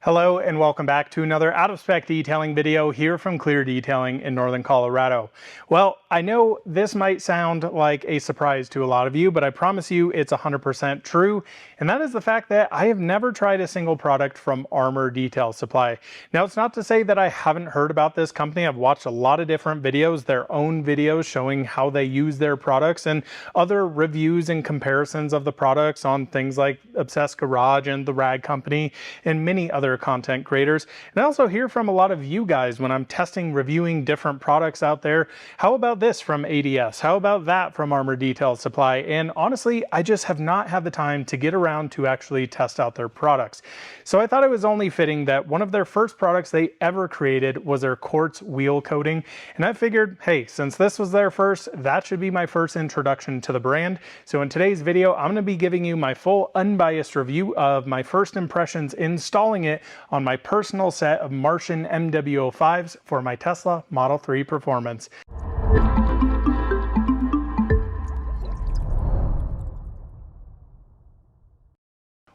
Hello and welcome back to another out-of-spec detailing video here from Clear Detailing in Northern Colorado. Well, I know this might sound like a surprise to a lot of you, but I promise you it's 100% true. And that is the fact that I have never tried a single product from Armour Detail Supply. Now, it's not to say that I haven't heard about this company. I've watched a lot of different videos, their own videos showing how they use their products and other reviews and comparisons of the products on things like Obsessed Garage and The Rag Company and many other content creators. And I also hear from a lot of you guys when I'm testing, reviewing different products out there. How about this from ADS? How about that from Armour Detail Supply? And honestly, I just have not had the time to get around to actually test out their products. So I thought it was only fitting that one of their first products they ever created was their Quartz wheel coating. And I figured, hey, since this was their first, that should be my first introduction to the brand. So in today's video, I'm going to be giving you my full unbiased review of my first impressions installing it on my personal set of Martian MW05s for my Tesla Model 3 Performance.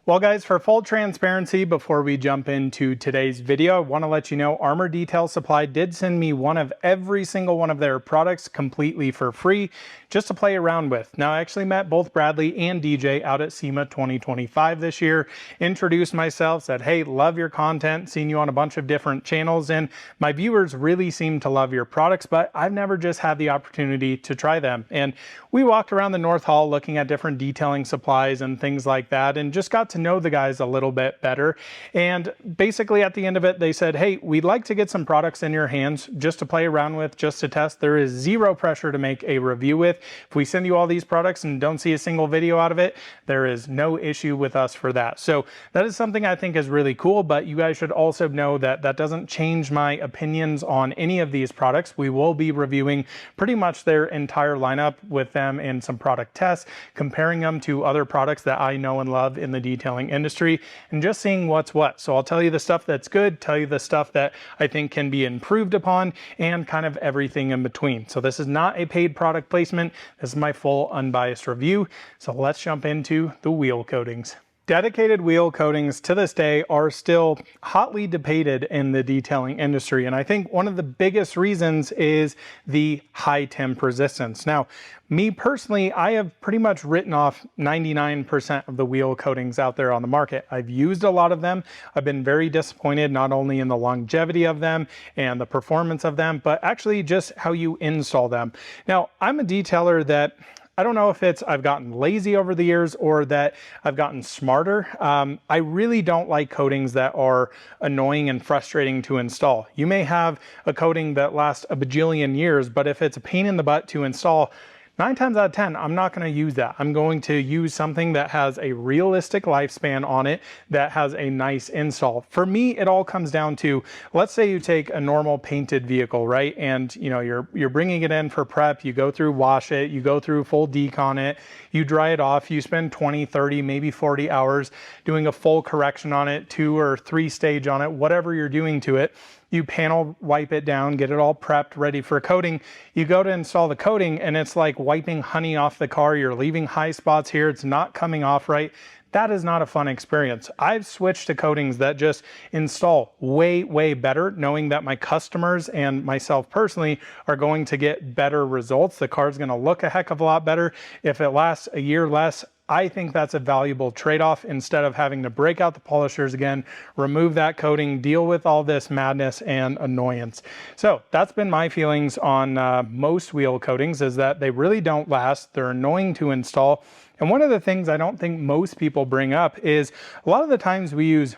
Well guys, for full transparency, before we jump into today's video, I want to let you know Armour Detail Supply did send me one of every single one of their products completely for free, just to play around with. Now, I actually met both Bradley and DJ out at SEMA 2025 this year, introduced myself, said, hey, love your content, seen you on a bunch of different channels, and my viewers really seem to love your products, but I've never just had the opportunity to try them. And we walked around the North Hall looking at different detailing supplies and things like that, and just got to know the guys a little bit better. And basically at the end of it, they said, hey, we'd like to get some products in your hands just to play around with, just to test. There is zero pressure to make a review with. If we send you all these products and don't see a single video out of it, there is no issue with us for that. So that is something I think is really cool, but you guys should also know that that doesn't change my opinions on any of these products. We will be reviewing pretty much their entire lineup with them in some product tests, comparing them to other products that I know and love in the detailing industry, and just seeing what's what. So I'll tell you the stuff that's good, tell you the stuff that I think can be improved upon, and kind of everything in between. So this is not a paid product placement. This is my full unbiased review. So let's jump into the wheel coatings. Dedicated wheel coatings to this day are still hotly debated in the detailing industry. And I think one of the biggest reasons is the high temp resistance. Now, me personally, I have pretty much written off 99% of the wheel coatings out there on the market. I've used a lot of them. I've been very disappointed not only in the longevity of them and the performance of them, but actually just how you install them. Now, I'm a detailer that I don't know if it's I've gotten lazy over the years or that I've gotten smarter. I really don't like coatings that are annoying and frustrating to install. You may have a coating that lasts a bajillion years, but if it's a pain in the butt to install, 9 times out of 10, I'm not going to use that. I'm going to use something that has a realistic lifespan on it, that has a nice install. For me, it all comes down to, let's say you take a normal painted vehicle, right? And you know, you're bringing it in for prep, you go through, wash it, you go through full decon it, you dry it off, you spend 20, 30, maybe 40 hours doing a full correction on it, 2 or 3 stage on it, whatever you're doing to it. You panel wipe it down, get it all prepped, ready for coating. You go to install the coating and it's like wiping honey off the car. You're leaving high spots here. It's not coming off right. That is not a fun experience. I've switched to coatings that just install way, way better, knowing that my customers and myself personally are going to get better results. The car's going to look a heck of a lot better. If it lasts a year less, I think that's a valuable trade-off instead of having to break out the polishers again, remove that coating, deal with all this madness and annoyance. So that's been my feelings on most wheel coatings, is that they really don't last. They're annoying to install. And one of the things I don't think most people bring up is a lot of the times we use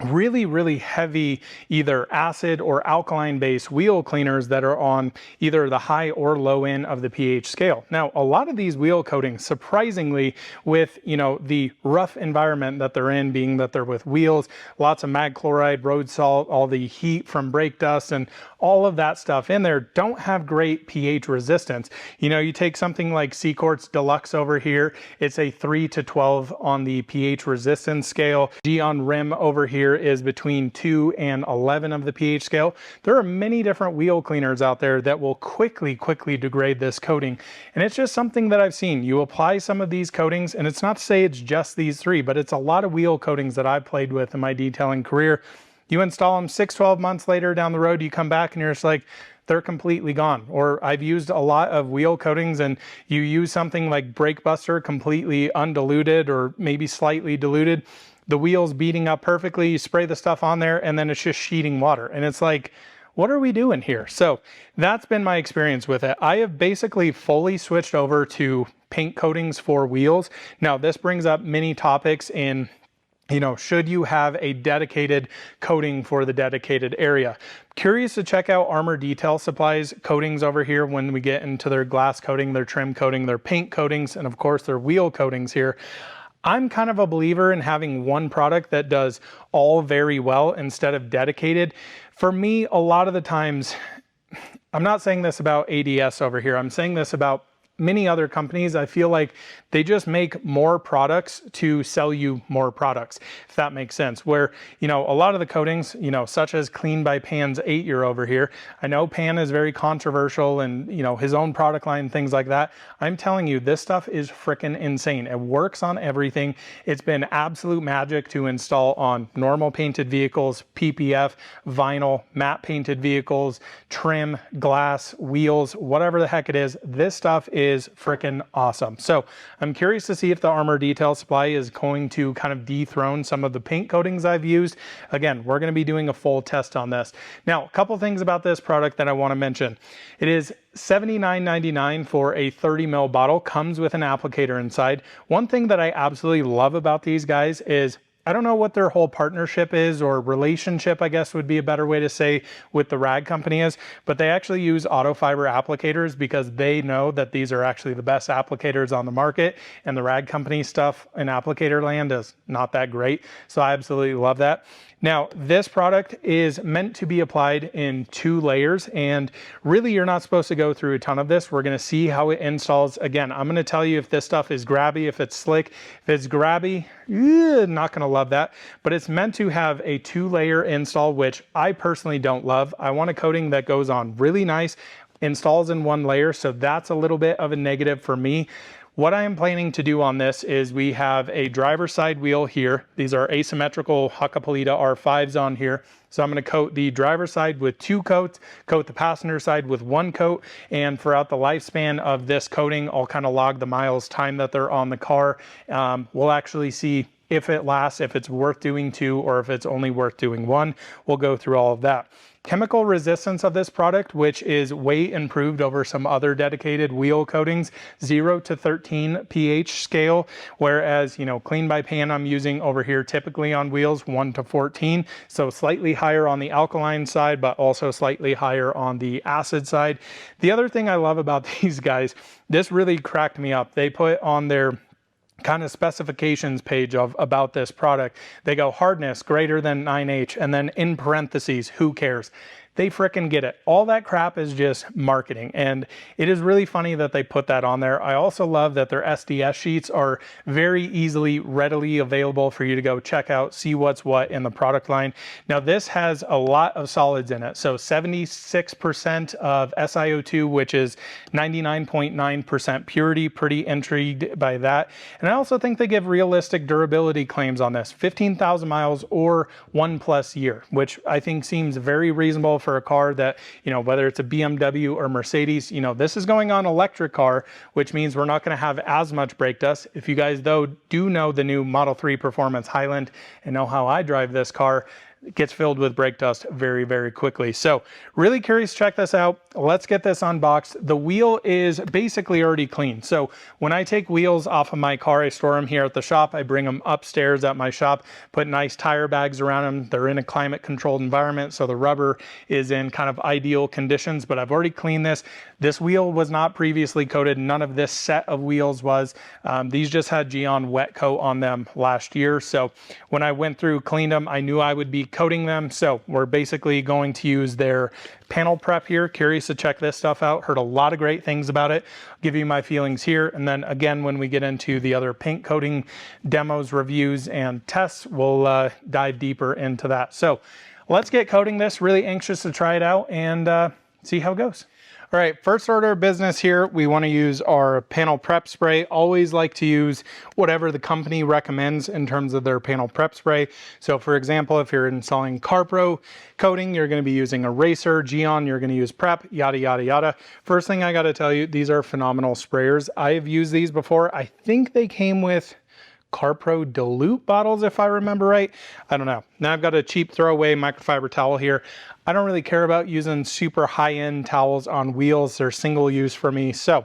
really, really heavy either acid or alkaline based wheel cleaners that are on either the high or low end of the pH scale. Now, a lot of these wheel coatings, surprisingly, with, you know, the rough environment that they're in, being that they're with wheels, lots of mag chloride, road salt, all the heat from brake dust and all of that stuff in there, don't have great pH resistance. You know, you take something like Quartz Deluxe over here, it's a 3 to 12 on the pH resistance scale. G on rim over here here is between 2 and 11 of the pH scale. There are many different wheel cleaners out there that will quickly degrade this coating. And it's just something that I've seen. You apply some of these coatings, and it's not to say it's just these three, but it's a lot of wheel coatings that I've played with in my detailing career. You install them 6-12 months later down the road, you come back and you're just like, they're completely gone. Or I've used a lot of wheel coatings, and you use something like Brake Buster, completely undiluted or maybe slightly diluted. The wheel's beating up perfectly, you spray the stuff on there, and then it's just sheeting water. And it's like, what are we doing here? So that's been my experience with it. I have basically fully switched over to paint coatings for wheels. Now, this brings up many topics in, you know, should you have a dedicated coating for the dedicated area? Curious to check out Armour Detail Supply's coatings over here when we get into their glass coating, their trim coating, their paint coatings, and of course their wheel coatings here. I'm kind of a believer in having one product that does all very well instead of dedicated. For me, a lot of the times, I'm not saying this about ADS over here, I'm saying this about many other companies. I feel like they just make more products to sell you more products, if that makes sense. Where, you know, a lot of the coatings, you know, such as Clean by Pan's 8-year over here. I know Pan is very controversial and, you know, his own product line, things like that. I'm telling you, this stuff is freaking insane. It works on everything. It's been absolute magic to install on normal painted vehicles, PPF, vinyl, matte painted vehicles, trim, glass, wheels, whatever the heck it is. This stuff is freaking awesome. So I'm curious to see if the Armour Detail Supply is going to kind of dethrone some of the paint coatings I've used. Again, we're going to be doing a full test on this. Now, a couple things about this product that I want to mention. It is $79.99 for a 30 ml bottle, comes with an applicator inside. One thing that I absolutely love about these guys is, I don't know what their whole partnership is, or relationship, I guess would be a better way to say, with the rag company is, but they actually use auto fiber applicators because they know that these are actually the best applicators on the market, and the rag company stuff in applicator land is not that great. So I absolutely love that. Now, this product is meant to be applied in 2 layers, and really you're not supposed to go through a ton of this. We're going to see how it installs. Again, I'm going to tell you if this stuff is grabby, if it's slick. If it's grabby, not going to love that. But it's meant to have a 2-layer install, which I personally don't love. I want a coating that goes on really nice, installs in 1 layer, so that's a little bit of a negative for me. What I am planning to do on this is we have a driver's side wheel here. These are asymmetrical Hakkapeliitta R5s on here. So I'm going to coat the driver's side with 2 coats, coat the passenger side with 1 coat, and throughout the lifespan of this coating, I'll kind of log the miles time that they're on the car. We'll actually see if it lasts, if it's worth doing 2, or if it's only worth doing 1. We'll go through all of that. Chemical resistance of this product, which is way improved over some other dedicated wheel coatings, 0 to 13 pH scale, whereas, you know, Clean by Pan I'm using over here typically on wheels 1 to 14, so slightly higher on the alkaline side, but also slightly higher on the acid side. The other thing I love about these guys, this really cracked me up. They put on their kind of specifications page of about this product, they go hardness greater than 9H, and then in parentheses, who cares? They frickin' get it. All that crap is just marketing, and it is really funny that they put that on there. I also love that their SDS sheets are very easily, readily available for you to go check out, see what's what in the product line. Now, this has a lot of solids in it, so 76% of SiO2, which is 99.9% purity. Pretty intrigued by that. And I also think they give realistic durability claims on this, 15,000 miles or 1+ year, which I think seems very reasonable for a car that, you know, whether it's a BMW or Mercedes, you know, this is going on electric car, which means we're not going to have as much brake dust. If you guys, though, do know the new Model 3 Performance Highland and know how I drive this car, it gets filled with brake dust very, very quickly. So really curious to check this out. Let's get this unboxed. The wheel is basically already clean. So when I take wheels off of my car, I store them here at the shop. I bring them upstairs at my shop, put nice tire bags around them. They're in a climate controlled environment, so the rubber is in kind of ideal conditions, but I've already cleaned this. This wheel was not previously coated. None of this set of wheels was. These just had Geon wet coat on them last year. So when I went through, cleaned them, I knew I would be coating them. So we're basically going to use their panel prep here. Curious to check this stuff out. Heard a lot of great things about it. I'll give you my feelings here. And then again, when we get into the other paint coating demos, reviews, and tests, we'll dive deeper into that. So let's get coating this. Really anxious to try it out and see how it goes. All right, first order of business here, we want to use our panel prep spray. Always like to use whatever the company recommends in terms of their panel prep spray. So for example, if you're installing CarPro coating, you're going to be using Eraser, Geon, you're going to use Prep, yada, yada, yada. First thing I got to tell you, these are phenomenal sprayers. I've used these before. I think they came with CarPro dilute bottles, if I remember right. I don't know. Now I've got a cheap throwaway microfiber towel here. I don't really care about using super high-end towels on wheels. They're single use for me. So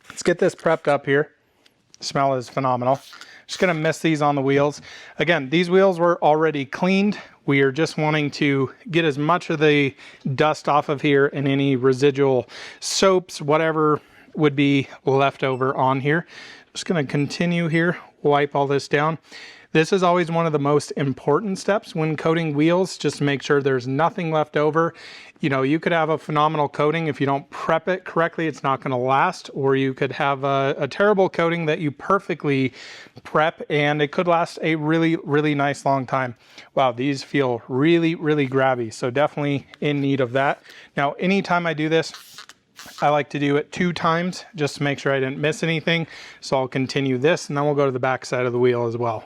let's get this prepped up here. Smell is phenomenal. Just gonna mist these on the wheels. Again, these wheels were already cleaned. We are just wanting to get as much of the dust off of here and any residual soaps, whatever would be left over on here. Just gonna continue here, wipe all this down. This is always one of the most important steps when coating wheels, just to make sure there's nothing left over. You know, you could have a phenomenal coating. If you don't prep it correctly, it's not gonna last, or you could have a terrible coating that you perfectly prep and it could last a really, really nice long time. Wow, these feel really, really grabby. So definitely in need of that. Now, anytime I do this, I like to do it 2 times just to make sure I didn't miss anything. So I'll continue this and then we'll go to the back side of the wheel as well.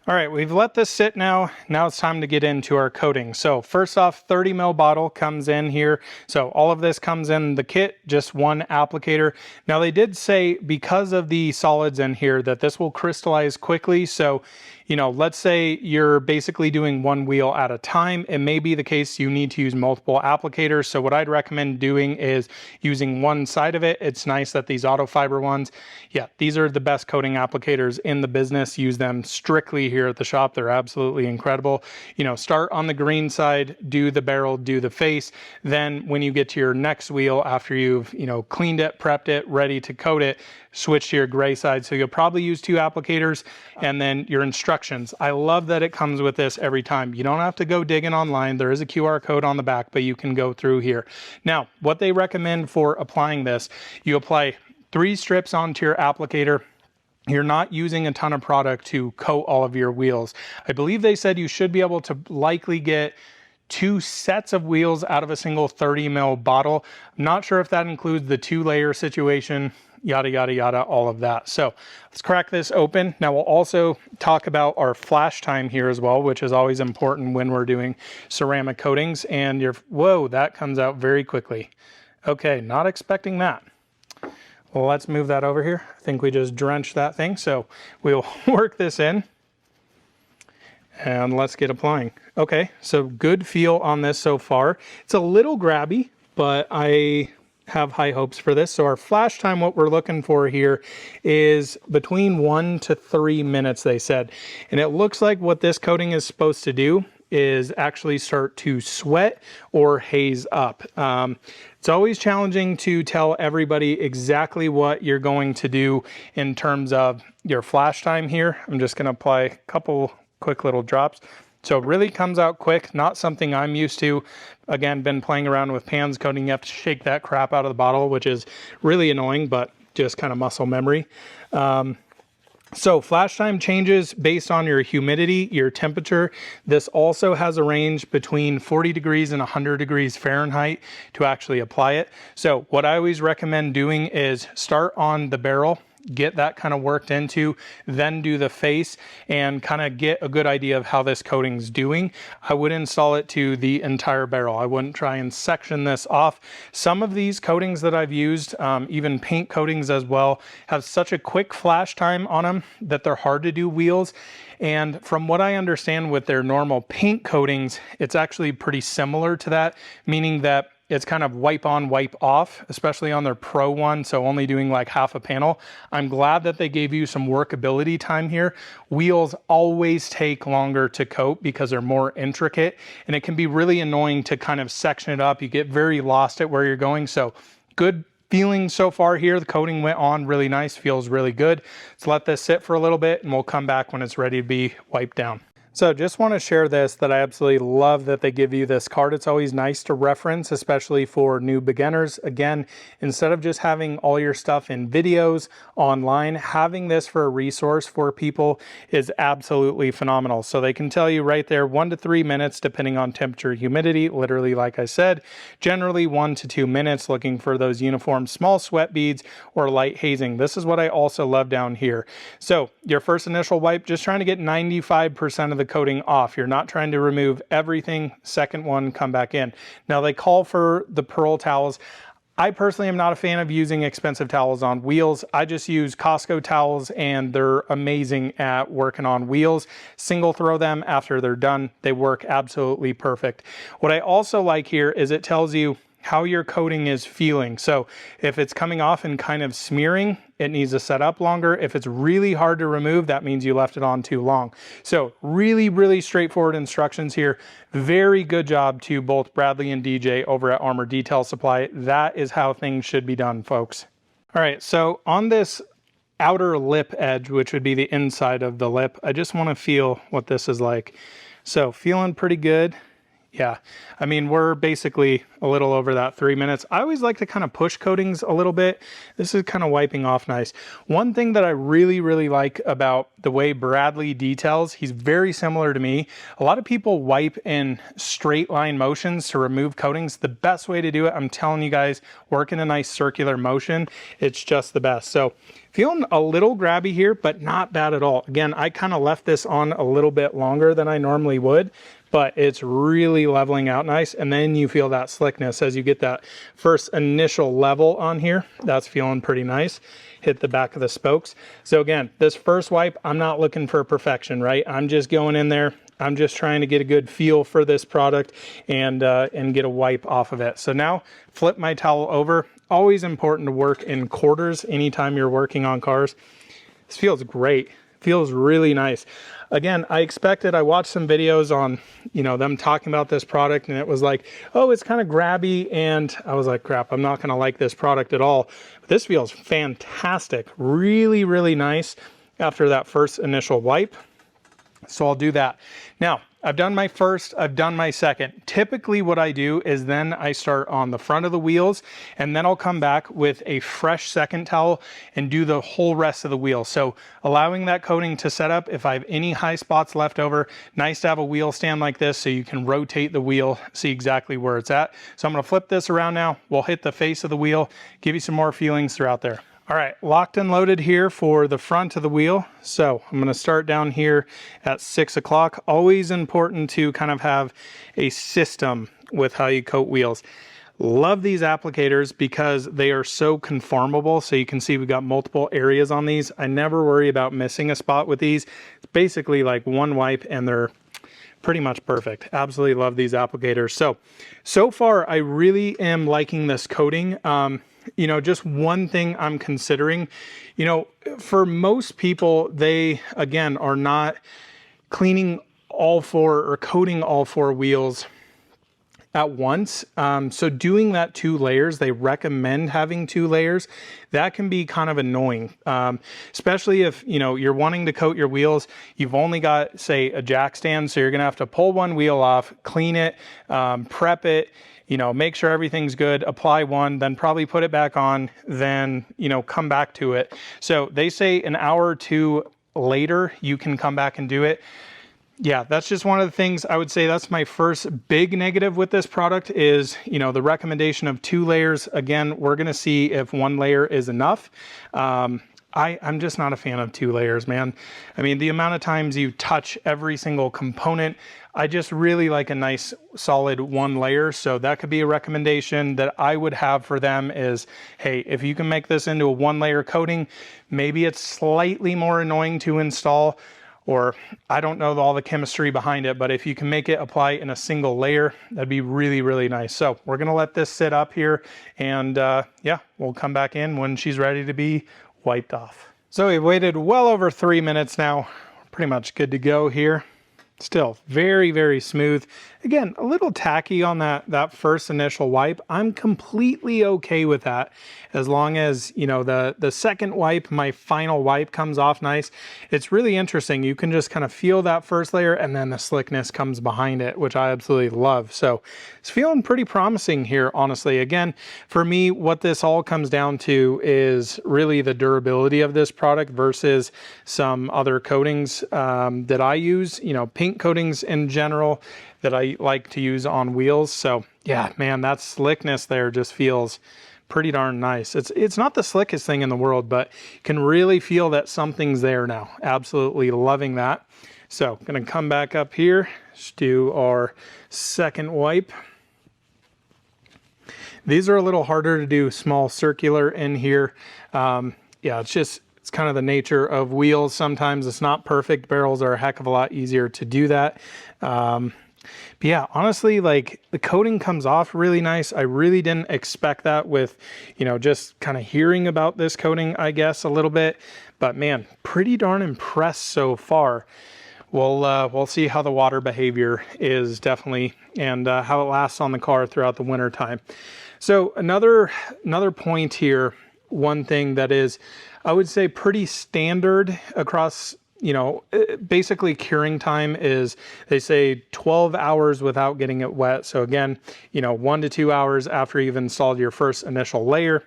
All right, we've let this sit now. Now it's time to get into our coating. So first off, 30 ml bottle comes in here. So all of this comes in the kit, just one applicator. Now they did say because of the solids in here that this will crystallize quickly. So, you know, let's say you're basically doing one wheel at a time. It may be the case you need to use multiple applicators. So what I'd recommend doing is using one side of it. It's nice that these auto fiber ones, yeah, these are the best coating applicators in the business. Use them strictly here at the shop. They're absolutely incredible. You know, start on the green side, do the barrel, do the face. Then when you get to your next wheel, after you've, you know, cleaned it, prepped it, ready to coat it, switch to your gray side. So you'll probably use 2 applicators and then your instructions. I love that it comes with this every time. You don't have to go digging online. There is a QR code on the back, but you can go through here. Now, what they recommend for applying this, you apply 3 strips onto your applicator. You're not using a ton of product to coat all of your wheels. I believe they said you should be able to likely get 2 sets of wheels out of a single 30 ml bottle. I'm not sure if that includes the 2-layer situation, yada, yada, yada, all of that. So let's crack this open. Now we'll also talk about our flash time here as well, which is always important when we're doing ceramic coatings. And whoa, that comes out very quickly. Okay, not expecting that. Well, let's move that over here. I think we just drenched that thing. So we'll work this in and let's get applying. Okay, so good feel on this so far. It's a little grabby, but I have high hopes for this. So our flash time, what we're looking for here is between 1 to 3 minutes, they said. And it looks like what this coating is supposed to do is actually start to sweat or haze up. It's always challenging to tell everybody exactly what you're going to do in terms of your flash time here. I'm just gonna apply a couple quick little drops. So it really comes out quick, not something I'm used to. Again, been playing around with pans coating. You have to shake that crap out of the bottle, which is really annoying, but just kind of muscle memory. So flash time changes based on your humidity, your temperature. This also has a range between 40 degrees and 100 degrees Fahrenheit to actually apply it. So what I always recommend doing is start on the barrel, get that kind of worked into, then do the face and kind of get a good idea of how this coating's doing. I would install it to the entire barrel. I wouldn't try and section this off. Some of these coatings that I've used, even paint coatings as well, have such a quick flash time on them that they're hard to do wheels. And from what I understand with their normal paint coatings, it's actually pretty similar to that, meaning that it's kind of wipe on, wipe off, especially on their Pro one, so only doing like half a panel. I'm glad that they gave you some workability time here. Wheels always take longer to coat because they're more intricate, and it can be really annoying to kind of section it up. You get very lost at where you're going, so good feeling so far here. The coating went on really nice, feels really good. Let's let this sit for a little bit, and we'll come back when it's ready to be wiped down. So just want to share this, that I absolutely love that they give you this card. It's always nice to reference, especially for new beginners. Again, instead of just having all your stuff in videos online, having this for a resource for people is absolutely phenomenal. So they can tell you right there 1 to 3 minutes, depending on temperature, humidity, literally, like I said, generally 1 to 2 minutes, looking for those uniform small sweat beads or light hazing. This is what I also love down here. So your first initial wipe, just trying to get 95% of the coating off. You're not trying to remove everything. Second one, come back in. Now they call for the pearl towels. I personally am not a fan of using expensive towels on wheels. I just use Costco towels and they're amazing at working on wheels. Single throw them after they're done. They work absolutely perfect. What I also like here is it tells you how your coating is feeling. So if it's coming off and kind of smearing, it needs to set up longer. If it's really hard to remove, that means you left it on too long. So really, really straightforward instructions here. Very good job to both Bradley and DJ over at Armour Detail Supply. That is how things should be done, folks. All right, so on this outer lip edge, which would be the inside of the lip, I just want to feel what this is like. So feeling pretty good. Yeah, I mean, we're basically a little over that 3 minutes. I always like to kind of push coatings a little bit. This is kind of wiping off nice. One thing that I really, really like about the way Bradley details, he's very similar to me. A lot of people wipe in straight line motions to remove coatings. The best way to do it, I'm telling you guys, work in a nice circular motion. It's just the best. So feeling a little grabby here, but not bad at all. Again, I kind of left this on a little bit longer than I normally would, but it's really leveling out nice. And then you feel that slickness as you get that first initial level on here. That's feeling pretty nice. Hit the back of the spokes. So again, this first wipe, I'm not looking for perfection, right? I'm just going in there. I'm just trying to get a good feel for this product and get a wipe off of it. So now flip my towel over. Always important to work in quarters anytime you're working on cars. This feels great. Feels really nice. Again, I watched some videos on, them talking about this product, and it was like, oh, it's kind of grabby, and I was like, crap, I'm not going to like this product at all. But this feels fantastic. Really, really nice after that first initial wipe. So I'll do that. Now, I've done my first, I've done my second. Typically what I do is then I start on the front of the wheels, and then I'll come back with a fresh second towel and do the whole rest of the wheel. So allowing that coating to set up. If I have any high spots left over, nice to have a wheel stand like this so you can rotate the wheel, see exactly where it's at. So I'm gonna flip this around now. We'll hit the face of the wheel, give you some more feelings throughout there. All right, locked and loaded here for the front of the wheel. So I'm gonna start down here at 6 o'clock. Always important to kind of have a system with how you coat wheels. Love these applicators because they are so conformable. So you can see we've got multiple areas on these. I never worry about missing a spot with these. It's basically like one wipe and they're pretty much perfect. Absolutely love these applicators. So far I really am liking this coating. Just one thing I'm considering, for most people, they, again, are not cleaning all four or coating all four wheels at once. So doing that 2 layers, they recommend having 2 layers. That can be kind of annoying, especially if, you're wanting to coat your wheels. You've only got, say, a jack stand, so you're going to have to pull one wheel off, clean it, prep it, make sure everything's good, apply one, then probably put it back on, then, come back to it. So they say an hour or 2 later, you can come back and do it. Yeah, that's just one of the things I would say. That's my first big negative with this product is, the recommendation of 2 layers. Again, we're going to see if 1 layer is enough. I'm just not a fan of 2 layers, man. I mean, the amount of times you touch every single component, I just really like a nice solid 1 layer. So that could be a recommendation that I would have for them is, hey, if you can make this into a 1 layer coating, maybe it's slightly more annoying to install, or I don't know all the chemistry behind it, but if you can make it apply in a single layer, that'd be really, really nice. So we're gonna let this sit up here and yeah, we'll come back in when she's ready to be wiped off. So we've waited well over 3 minutes now. We're pretty much good to go here. Still very, very smooth. Again, a little tacky on that first initial wipe. I'm completely okay with that as long as, you know, the second wipe, my final wipe, comes off nice. It's really interesting. You can just kind of feel that first layer and then the slickness comes behind it, which I absolutely love. So it's feeling pretty promising here, honestly. Again, for me, what this all comes down to is really the durability of this product versus some other coatings that I use, you know, paint coatings in general that I like to use on wheels. So yeah, man, that slickness there just feels pretty darn nice. It's not the slickest thing in the world, but you can really feel that something's there now. Absolutely loving that. So gonna come back up here, just do our second wipe. These are a little harder to do small circular in here. Yeah, it's kind of the nature of wheels. Sometimes it's not perfect. Barrels are a heck of a lot easier to do that. But yeah, honestly, like the coating comes off really nice. I really didn't expect that with, you know, just kind of hearing about this coating, I guess, a little bit. But man, pretty darn impressed so far. We'll see how the water behavior is definitely, and how it lasts on the car throughout the winter time. So another point here, one thing that is, I would say, pretty standard across, you know, basically curing time is, they say 12 hours without getting it wet. So again, you know, 1 to 2 hours after you've installed your first initial layer,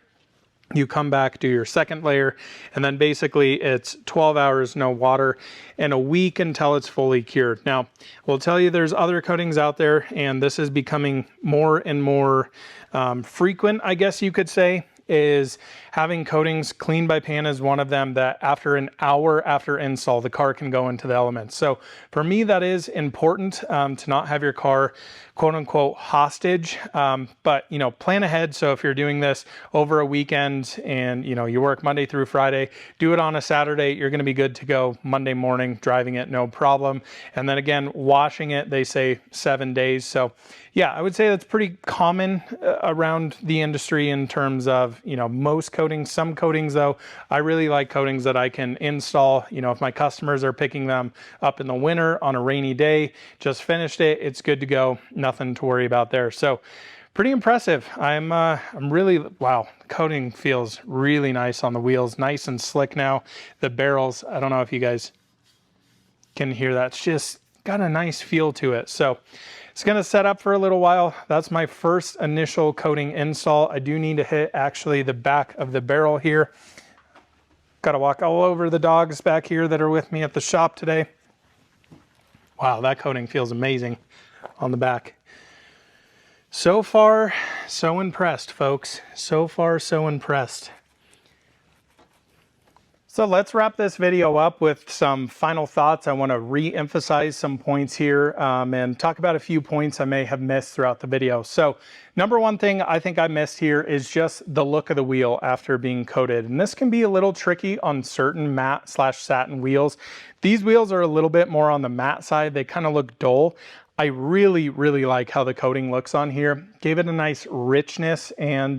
you come back, do your second layer, and then basically it's 12 hours, no water, and a week until it's fully cured. Now, we'll tell you there's other coatings out there, and this is becoming more and more frequent, I guess you could say, is having coatings. Clean by Pan is one of them, that after an hour after install, the car can go into the elements. So for me, that is important, to not have your car quote unquote hostage, but you know, plan ahead. So if you're doing this over a weekend and you know, you work Monday through Friday, do it on a Saturday, you're going to be good to go Monday morning, driving it no problem. And then again, washing it, they say 7 days. So yeah, I would say that's pretty common around the industry in terms of, you know, most coatings. Some coatings though, I really like coatings that I can install, you know, if my customers are picking them up in the winter on a rainy day, just finished it, it's good to go. Nothing to worry about there. So pretty impressive. I'm really, wow, the coating feels really nice on the wheels, nice and slick now. The barrels, I don't know if you guys can hear that. It's just got a nice feel to it. So it's going to set up for a little while. That's my first initial coating install. I do need to hit actually the back of the barrel here. Got to walk all over the dogs back here that are with me at the shop today. Wow, that coating feels amazing on the back. So far, so impressed, folks. So far, so impressed. So let's wrap this video up with some final thoughts. I want to re-emphasize some points here and talk about a few points I may have missed throughout the video. So number one thing I think I missed here is just the look of the wheel after being coated. And this can be a little tricky on certain matte/satin wheels. These wheels are a little bit more on the matte side. They kind of look dull. I really, really like how the coating looks on here. Gave it a nice richness and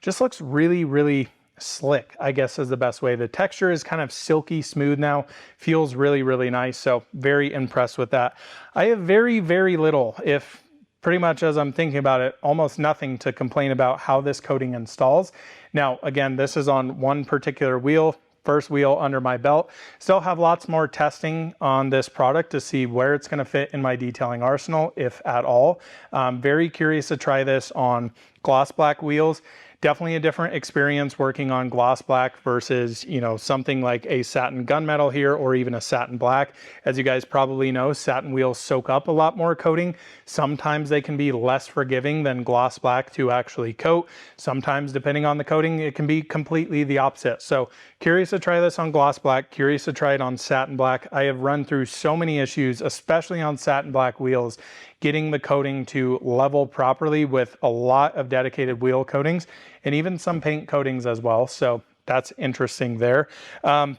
just looks really, really slick, I guess is the best way. The texture is kind of silky smooth now, feels really, really nice. So very impressed with that. I have very, very little, if pretty much as I'm thinking about it, almost nothing to complain about how this coating installs. Now, again, this is on one particular wheel, first wheel under my belt. Still have lots more testing on this product to see where it's going to fit in my detailing arsenal, if at all. Very curious to try this on gloss black wheels. Definitely a different experience working on gloss black versus, you know, something like a satin gunmetal here or even a satin black. As you guys probably know, satin wheels soak up a lot more coating. Sometimes they can be less forgiving than gloss black to actually coat. Sometimes, depending on the coating, it can be completely the opposite. So curious to try this on gloss black, curious to try it on satin black. I have run through so many issues, especially on satin black wheels, getting the coating to level properly with a lot of dedicated wheel coatings and even some paint coatings as well. So that's interesting there.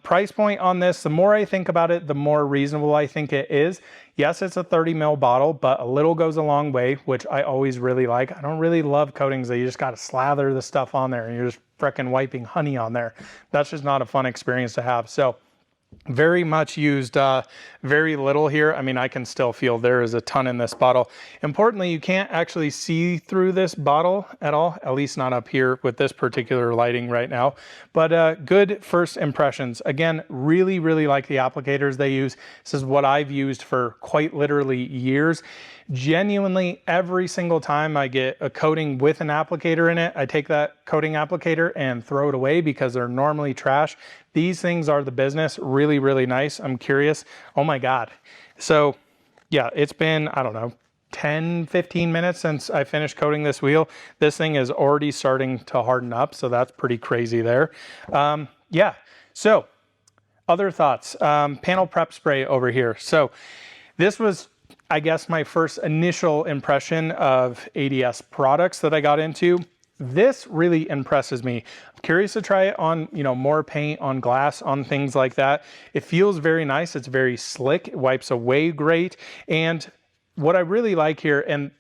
Price point on this, the more I think about it, the more reasonable I think it is. Yes, it's a 30 ml bottle, but a little goes a long way, which I always really like. I don't really love coatings that you just got to slather the stuff on there and you're just freaking wiping honey on there. That's just not a fun experience to have. So Very much used very little here. I mean, I can still feel there is a ton in this bottle. Importantly, you can't actually see through this bottle at all, at least not up here with this particular lighting right now. But good first impressions. Again, really, really like the applicators they use. This is what I've used for quite literally years. Genuinely, every single time I get a coating with an applicator in it, I take that coating applicator and throw it away because they're normally trash. These things are the business. Really, really nice. I'm curious. Oh my God. So yeah, it's been, I don't know, 10, 15 minutes since I finished coating this wheel. This thing is already starting to harden up, so that's pretty crazy there. Yeah, so other thoughts. Panel prep spray over here. So this was, I guess, my first initial impression of ADS products that I got into. This really impresses me. I'm curious to try it on, more paint, on glass, on things like that. It feels very nice. It's very slick. It wipes away great. And what I really like here, and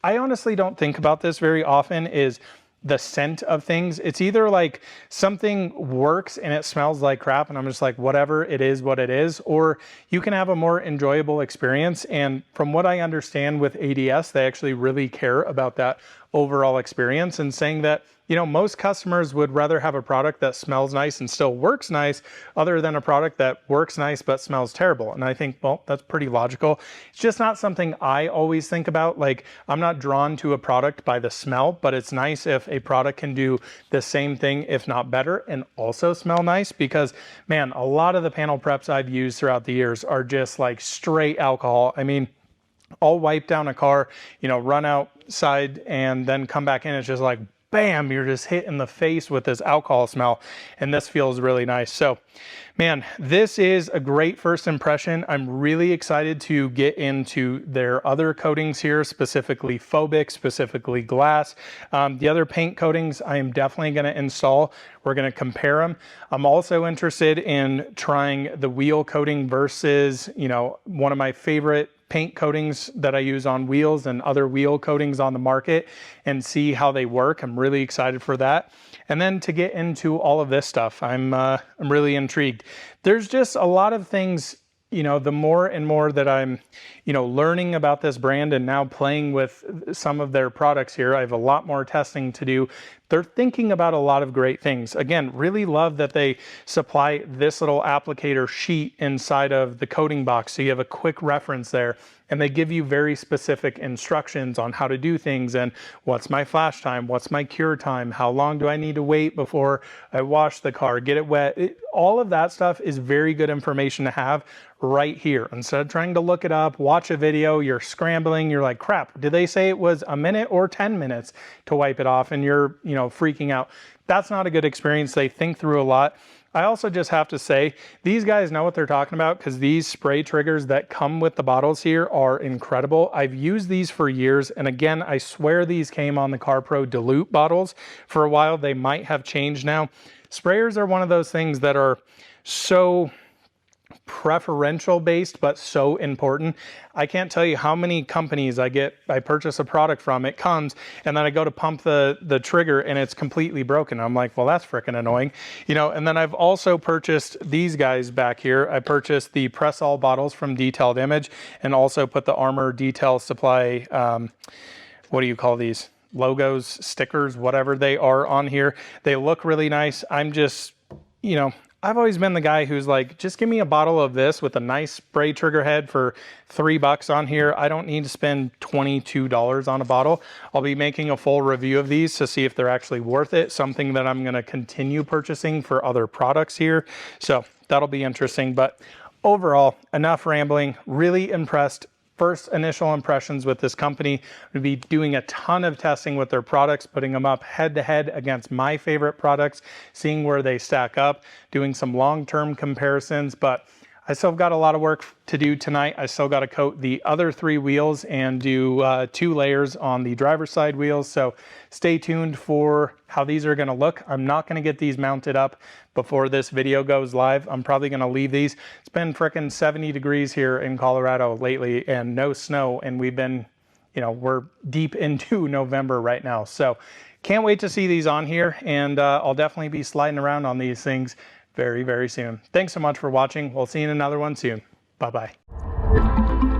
I honestly don't think about this very often, is the scent of things. It's either like something works and it smells like crap and I'm just like, whatever, it is what it is, or you can have a more enjoyable experience. And from what I understand with ADS, they actually really care about that overall experience, and saying that, most customers would rather have a product that smells nice and still works nice other than a product that works nice but smells terrible. And I think, well, that's pretty logical. It's just not something I always think about. Like, I'm not drawn to a product by the smell, but it's nice if a product can do the same thing, if not better, and also smell nice, because man, a lot of the panel preps I've used throughout the years are just like straight alcohol. I mean, I'll wipe down a car, run outside and then come back in. It's just like, bam, you're just hit in the face with this alcohol smell. And this feels really nice. So man, this is a great first impression. I'm really excited to get into their other coatings here, specifically phobic, specifically glass. The other paint coatings I am definitely going to install. We're going to compare them. I'm also interested in trying the wheel coating versus, one of my favorite paint coatings that I use on wheels and other wheel coatings on the market, and see how they work. I'm really excited for that. And then to get into all of this stuff, I'm really intrigued. There's just a lot of things, the more and more that I'm, learning about this brand and now playing with some of their products here, I have a lot more testing to do. They're thinking about a lot of great things. Again, really love that they supply this little applicator sheet inside of the coating box, so you have a quick reference there. And they give you very specific instructions on how to do things, and what's my flash time, what's my cure time, how long do I need to wait before I wash the car, get it wet. All of that stuff is very good information to have right here. Instead of trying to look it up, watch a video, you're scrambling, you're like, crap, did they say it was a minute or 10 minutes to wipe it off? And you're, freaking out. That's not a good experience. They think through a lot. I also just have to say, these guys know what they're talking about, because these spray triggers that come with the bottles here are incredible. I've used these for years. And again, I swear these came on the CarPro Dilute bottles for a while. They might have changed now. Sprayers are one of those things that are so preferential based, but so important. I can't tell you how many companies I purchase a product from, it comes, and then I go to pump the trigger and it's completely broken. I'm like, well, that's freaking annoying. And then I've also purchased these guys back here. I purchased the Press All bottles from Detailed Image, and also put the Armour Detail Supply, what do you call these? Logos, stickers, whatever they are on here. They look really nice. I'm just, I've always been the guy who's like, just give me a bottle of this with a nice spray trigger head for $3 on here. I don't need to spend $22 on a bottle. I'll be making a full review of these to see if they're actually worth it. Something that I'm going to continue purchasing for other products here. So that'll be interesting. But overall, enough rambling. Really impressed. First initial impressions with this company. We'll be doing a ton of testing with their products, putting them up head to head against my favorite products, seeing where they stack up, doing some long-term comparisons. But I still got a lot of work to do tonight. I still got to coat the other 3 wheels and do 2 layers on the driver's side wheels. So stay tuned for how these are going to look. I'm not going to get these mounted up before this video goes live. I'm probably going to leave these. It's been frickin' 70 degrees here in Colorado lately and no snow. And we've been, we're deep into November right now. So can't wait to see these on here. And I'll definitely be sliding around on these things very, very soon. Thanks so much for watching. We'll see you in another one soon. Bye-bye.